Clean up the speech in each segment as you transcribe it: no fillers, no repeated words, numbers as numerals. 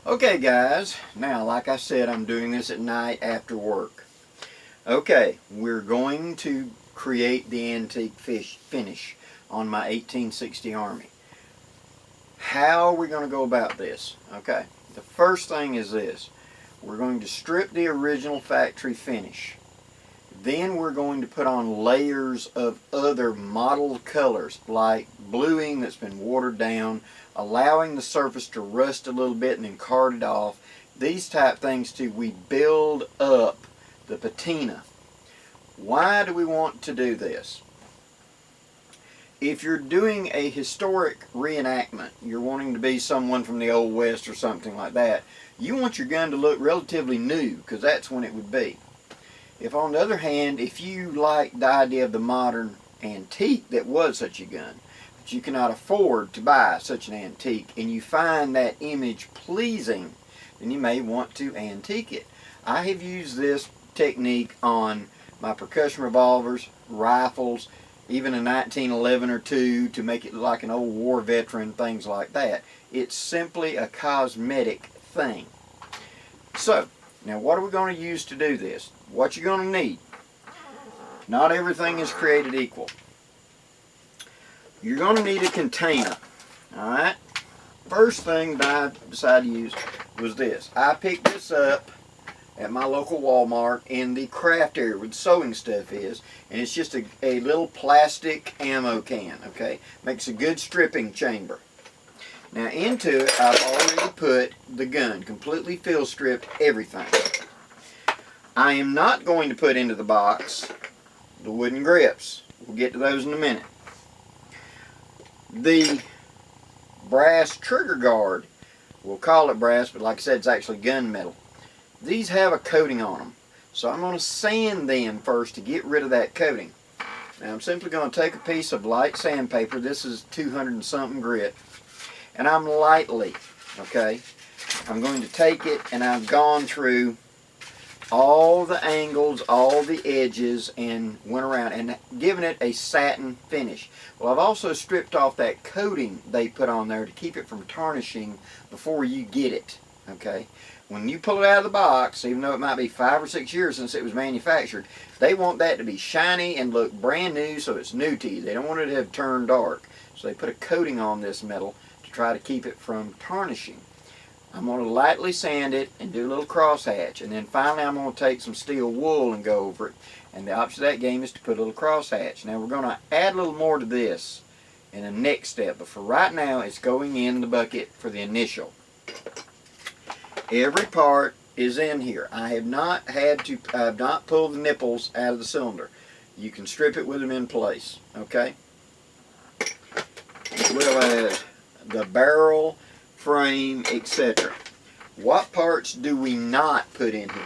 Okay guys, now like I said, I'm doing this at night after work. Okay, we're going to create the antique finish on my 1860 Army. How are we going to go about this? Okay, the first thing is this. We're going to strip the original factory finish. Then we're going to put on layers of other mottled colors like bluing that's been watered down, allowing the surface to rust a little bit and then card it off. These type things we build up the patina. Why do we want to do this? If you're doing a historic reenactment, you're wanting to be someone from the Old West or something like that, you want your gun to look relatively new because that's when it would be. If on the other hand, if you like the idea of the modern antique that was such a gun, but you cannot afford to buy such an antique, and you find that image pleasing, then you may want to antique it. I have used this technique on my percussion revolvers, rifles, even a 1911 or 2 to make it look like an old war veteran, things like that. It's simply a cosmetic thing. So, now what are we going to use to do this? What you're going to need. Not everything is created equal. You're going to need a container. Alright? First thing that I decided to use was this. I picked this up at my local Walmart in the craft area where the sewing stuff is. And it's just a little plastic ammo can. Okay? Makes a good stripping chamber. Now into it I've already put the gun. Completely field stripped everything. I am not going to put into the box the wooden grips. We'll get to those in a minute. The brass trigger guard, we'll call it brass, but like I said, it's actually gunmetal. These have a coating on them. So I'm going to sand them first to get rid of that coating. Now I'm simply going to take a piece of light sandpaper. This is 200 and something grit. And I'm lightly, okay, I'm going to take it and I've gone through all the angles, all the edges, and went around and given it a satin finish. Well, I've also stripped off that coating they put on there to keep it from tarnishing before you get it, okay? When you pull it out of the box, even though it might be 5 or 6 years since it was manufactured, they want that to be shiny and look brand new so it's new to you. They don't want it to have turned dark. So they put a coating on this metal to try to keep it from tarnishing. I'm going to lightly sand it and do a little crosshatch. And then finally I'm going to take some steel wool and go over it. And the opposite of that game is to put a little crosshatch. Now we're going to add a little more to this in the next step. But for right now it's going in the bucket for the initial. Every part is in here. I have not pulled the nipples out of the cylinder. You can strip it with them in place. Okay? As well as the barrel, frame, etc. What parts do we not put in here?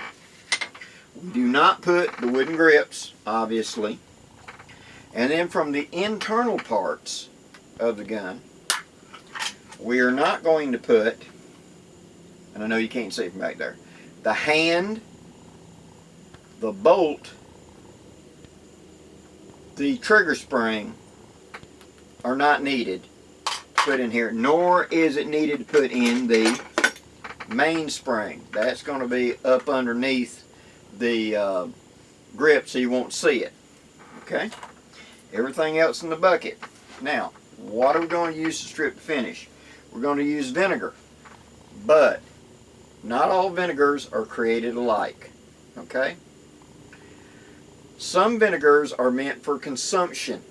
We do not put the wooden grips, obviously. And then from the internal parts of the gun, we are not going to put, and I know you can't see it from back there, the hand, the bolt, the trigger spring are not needed put in here, nor is it needed to put in the mainspring. That's going to be up underneath the grip so you won't see it. Okay? Everything else in the bucket. Now, what are we going to use to strip the finish? We're going to use vinegar, but not all vinegars are created alike. Okay? Some vinegars are meant for consumption,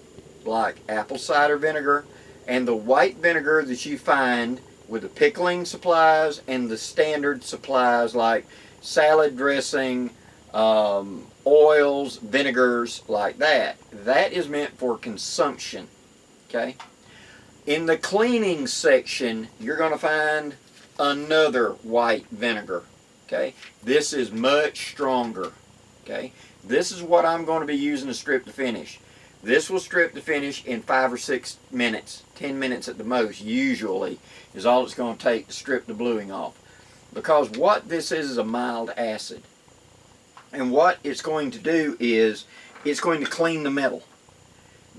like apple cider vinegar, and the white vinegar that you find with the pickling supplies and the standard supplies like salad dressing, oils, vinegars, like that. That is meant for consumption. Okay? In the cleaning section, you're going to find another white vinegar. Okay? This is much stronger. Okay? This is what I'm going to be using to strip the finish. This will strip the finish in 5 or 6 minutes, 10 minutes at the most, usually, is all it's going to take to strip the bluing off. Because what this is a mild acid. And what it's going to do is, it's going to clean the metal.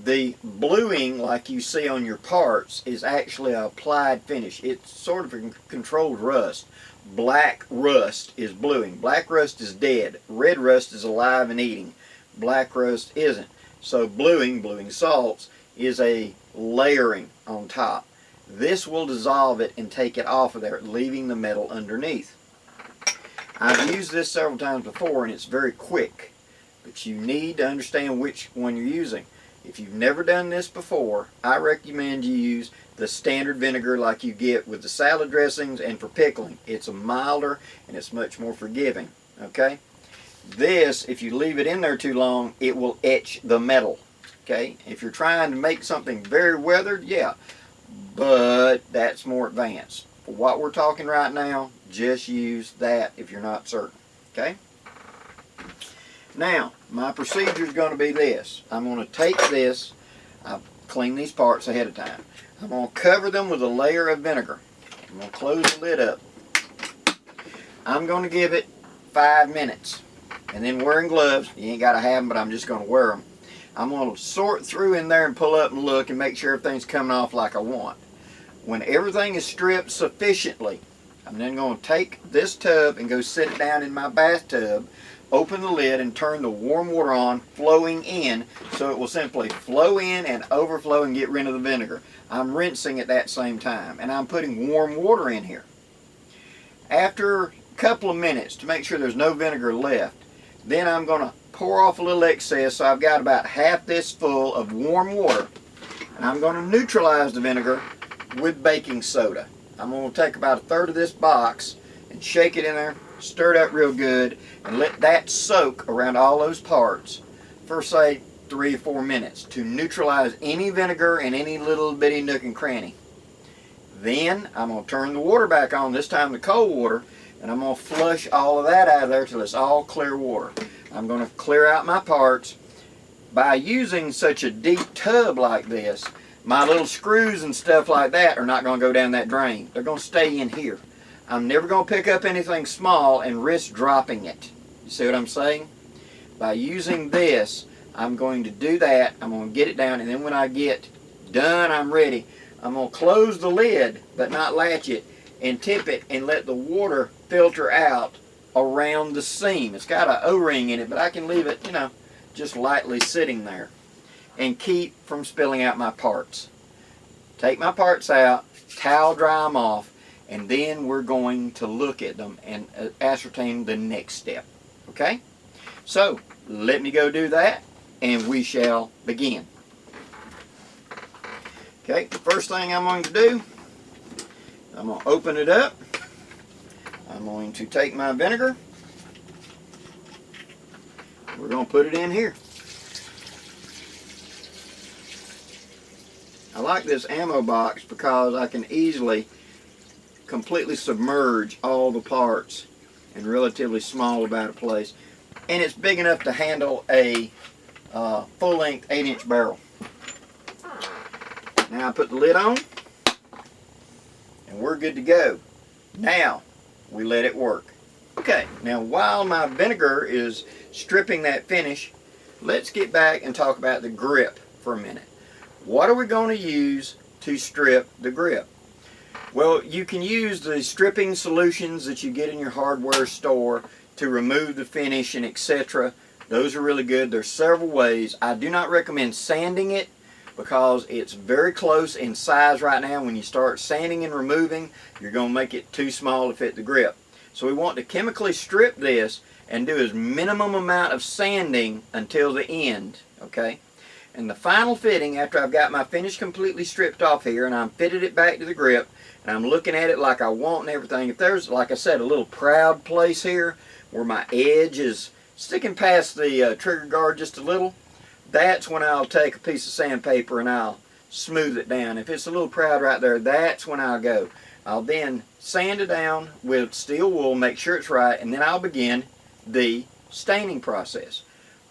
The bluing, like you see on your parts, is actually an applied finish. It's sort of a controlled rust. black rust is bluing. Black rust is dead. Red rust is alive and eating. Black rust isn't. So bluing salts, is a layering on top. This will dissolve it and take it off of there, leaving the metal underneath. I've used this several times before and it's very quick, but you need to understand which one you're using. If you've never done this before, I recommend you use the standard vinegar like you get with the salad dressings and for pickling. It's a milder and it's much more forgiving. Okay? This, if you leave it in there too long, it will etch the metal. Okay? If you're trying to make something very weathered, yeah, but that's more advanced. For what we're talking right now, just use that if you're not certain. Okay? Now, my procedure is going to be this. I'm going to take this, I've cleaned these parts ahead of time. I'm going to cover them with a layer of vinegar. I'm going to close the lid up. I'm going to give it 5 minutes. And then wearing gloves, you ain't got to have them, but I'm just going to wear them. I'm going to sort through in there and pull up and look and make sure everything's coming off like I want. When everything is stripped sufficiently, I'm then going to take this tub and go sit it down in my bathtub, open the lid and turn the warm water on, flowing in, so it will simply flow in and overflow and get rid of the vinegar. I'm rinsing at that same time, and I'm putting warm water in here. After a couple of minutes, to make sure there's no vinegar left, then I'm going to pour off a little excess, so I've got about half this full of warm water, and I'm going to neutralize the vinegar with baking soda. I'm going to take about 1/3 of this box and shake it in there, stir it up real good, and let that soak around all those parts for, say, 3 or 4 minutes to neutralize any vinegar and any little bitty nook and cranny. Then I'm going to turn the water back on, this time the cold water, and I'm going to flush all of that out of there till it's all clear water. I'm going to clear out my parts. By using such a deep tub like this, my little screws and stuff like that are not going to go down that drain. They're going to stay in here. I'm never going to pick up anything small and risk dropping it. You see what I'm saying? By using this, I'm going to do that. I'm going to get it down, and then when I get done, I'm ready. I'm going to close the lid, but not latch it, and tip it and let the water filter out around the seam. It's got an O-ring in it, but I can leave it, just lightly sitting there and keep from spilling out my parts. Take my parts out, towel dry them off, and then we're going to look at them and ascertain the next step. Okay? So, let me go do that, and we shall begin. Okay, the first thing I'm going to do, I'm going to open it up. I'm going to take my vinegar. We're going to put it in here. I like this ammo box because I can easily completely submerge all the parts in relatively small about a place, and it's big enough to handle a full-length 8-inch barrel. Now I put the lid on and we're good to go. Now we let it work. Okay, now while my vinegar is stripping that finish, let's get back and talk about the grip for a minute. What are we going to use to strip the grip? Well, you can use the stripping solutions that you get in your hardware store to remove the finish and etc. Those are really good. There's several ways. I do not recommend sanding it because it's very close in size right now. When you start sanding and removing, you're going to make it too small to fit the grip. So we want to chemically strip this and do as minimum amount of sanding until the end, okay? And the final fitting, after I've got my finish completely stripped off here and I'm fitted it back to the grip and I'm looking at it like I want and everything, if there's, like I said, a little proud place here where my edge is sticking past the trigger guard just a little, that's when I'll take a piece of sandpaper and I'll smooth it down. If it's a little proud right there, that's when I'll go. I'll then sand it down with steel wool, make sure it's right, and then I'll begin the staining process.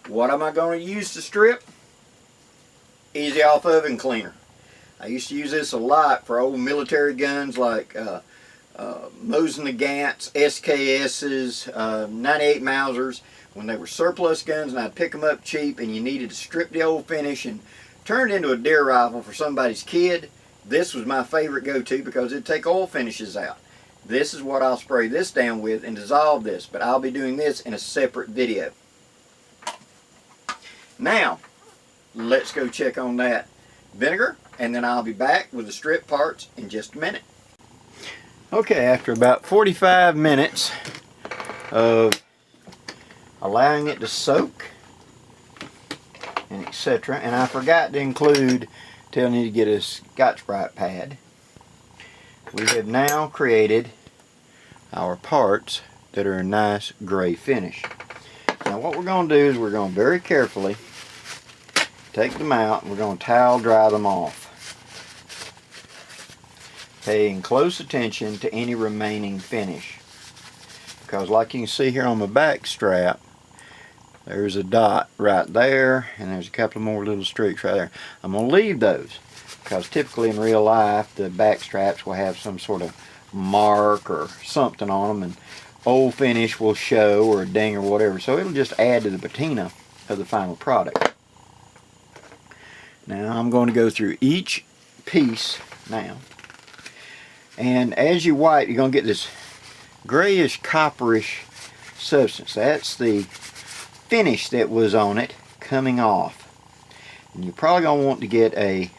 What am I going to use to strip? Easy off oven cleaner. I used to use this a lot for old military guns like Mosin Nagants, SKSs, 98 Mausers, when they were surplus guns and I'd pick them up cheap and you needed to strip the old finish and turn it into a deer rifle for somebody's kid. This was my favorite go-to because it'd take oil finishes out. This is what I'll spray this down with and dissolve this, but I'll be doing this in a separate video. Now, let's go check on that vinegar, and then I'll be back with the strip parts in just a minute. Okay, after about 45 minutes of allowing it to soak and etc., and I forgot to include telling you to get a Scotch-Brite pad, we have now created our parts that are a nice gray finish. Now what we're going to do is we're going to very carefully take them out and we're going to towel dry them off, paying close attention to any remaining finish, because like you can see here on my back strap, there's a dot right there and there's a couple more little streaks right there. I'm going to leave those because typically in real life the back straps will have some sort of mark or something on them, and old finish will show, or a ding or whatever, so it'll just add to the patina of the final product. Now I'm going to go through each piece now, and as you wipe you're going to get this grayish copperish substance. That's the finish that was on it coming off, and you're probably going to want to get a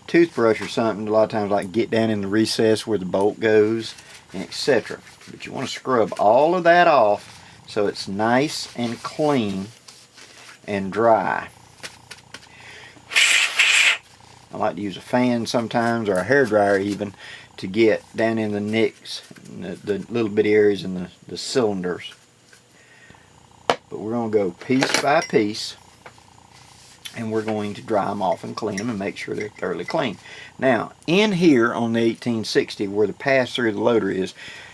toothbrush or something, a lot of times, like get down in the recess where the bolt goes and etc. But you want to scrub all of that off so it's nice and clean and dry. I like to use a fan sometimes, or a hairdryer even, to get down in the nicks, the little bitty areas in the cylinders. But we're going to go piece by piece, and we're going to dry them off and clean them and make sure they're thoroughly clean. Now, in here on the 1860, where the pass-through of the loader is,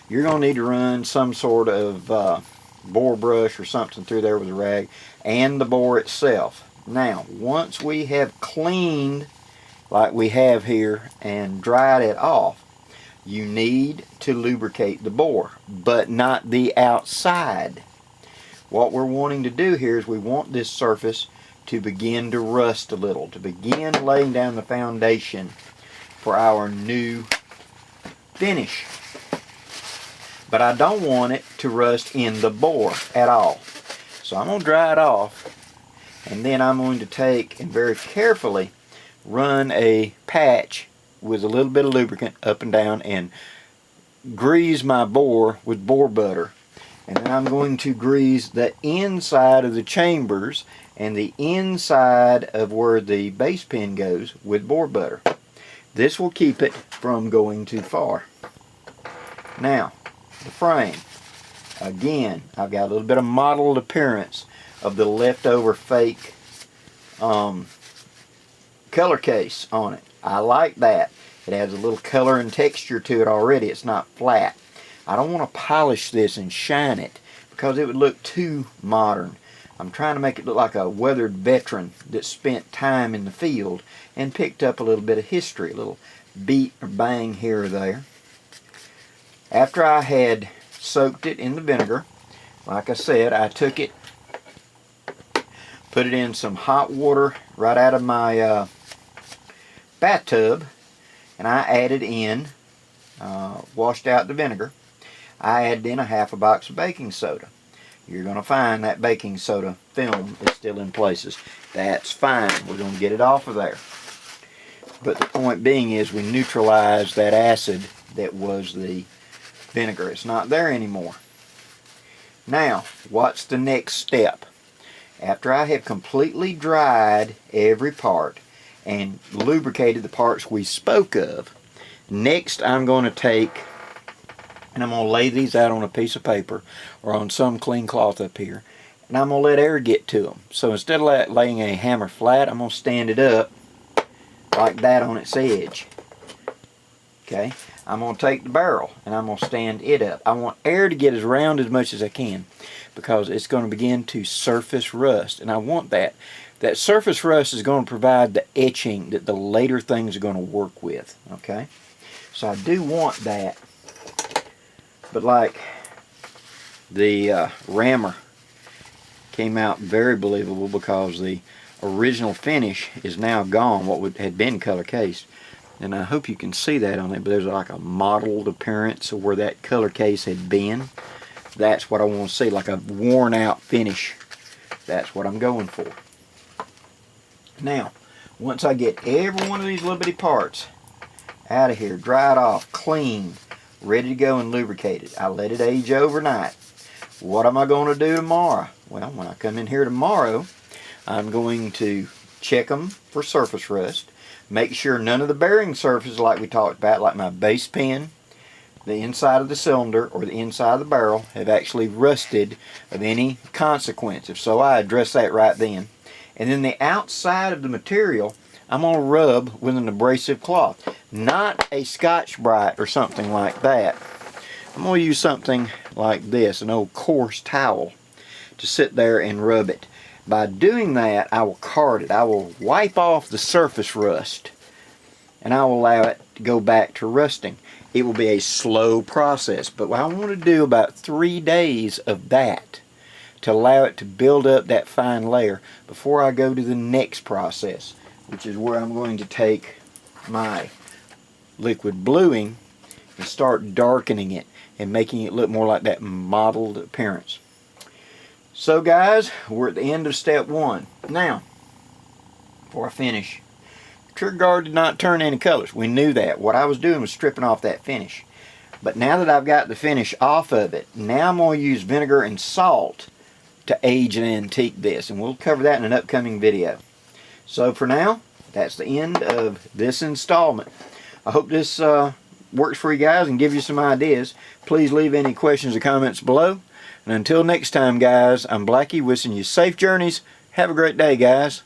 you're going to need to run some sort of bore brush or something through there with a rag, and the bore itself. Now, once we have cleaned, like we have here, and dried it off, you need to lubricate the bore, but not the outside. What we're wanting to do here is we want this surface to begin to rust a little, to begin laying down the foundation for our new finish. But I don't want it to rust in the bore at all. So I'm going to dry it off, and then I'm going to take and very carefully run a patch with a little bit of lubricant up and down and grease my bore with bore butter. And then I'm going to grease the inside of the chambers and the inside of where the base pin goes with bore butter. This will keep it from going too far. Now, the frame. Again, I've got a little bit of mottled appearance of the leftover fake color case on it. I like that. It has a little color and texture to it already. It's not flat. I don't want to polish this and shine it because it would look too modern. I'm trying to make it look like a weathered veteran that spent time in the field and picked up a little bit of history, a little beat or bang here or there. After I had soaked it in the vinegar, like I said, I took it, put it in some hot water right out of my bathtub, and I added in, washed out the vinegar. I added in a half a box of baking soda. You're going to find that baking soda film is still in places. That's fine. We're going to get it off of there. But the point being is we neutralized that acid that was the vinegar. It's not there anymore. Now, what's the next step? After I have completely dried every part and lubricated the parts we spoke of, next I'm going to take and I'm going to lay these out on a piece of paper or on some clean cloth up here, and I'm going to let air get to them. So instead of laying a hammer flat, I'm going to stand it up like that on its edge. Okay, I'm going to take the barrel and I'm going to stand it up. I want air to get as round as much as I can because it's going to begin to surface rust, and I want that. That surface rust is going to provide the etching that the later things are going to work with. Okay, so I do want that. But like the rammer came out very believable because the original finish is now gone, what had been color cased. And I hope you can see that on it, but there's like a mottled appearance of where that color case had been. That's what I want to see, like a worn out finish. That's what I'm going for. Now, once I get every one of these little bitty parts out of here, dried off, clean, ready to go and lubricated, I let it age overnight. What am I going to do tomorrow? Well, when I come in here tomorrow, I'm going to check them for surface rust, make sure none of the bearing surfaces like we talked about, like my base pin, the inside of the cylinder, or the inside of the barrel, have actually rusted of any consequence. If so, I address that right then. And then the outside of the material, I'm going to rub with an abrasive cloth. Not a Scotch-Brite or something like that. I'm going to use something like this, an old coarse towel, to sit there and rub it. By doing that, I will card it. I will wipe off the surface rust, and I will allow it to go back to rusting. It will be a slow process, but I want to do about 3 days of that to allow it to build up that fine layer before I go to the next process, which is where I'm going to take my liquid bluing and start darkening it and making it look more like that mottled appearance. So guys, we're at the end of step 1. Now, before I finish, the trigger guard did not turn any colors. We knew that. What I was doing was stripping off that finish. But now that I've got the finish off of it, now I'm going to use vinegar and salt to age and antique this, and we'll cover that in an upcoming video. So for now, that's the end of this installment. I hope this works for you guys and gives you some ideas. Please leave any questions or comments below. And until next time, guys, I'm Blackie, wishing you safe journeys. Have a great day, guys.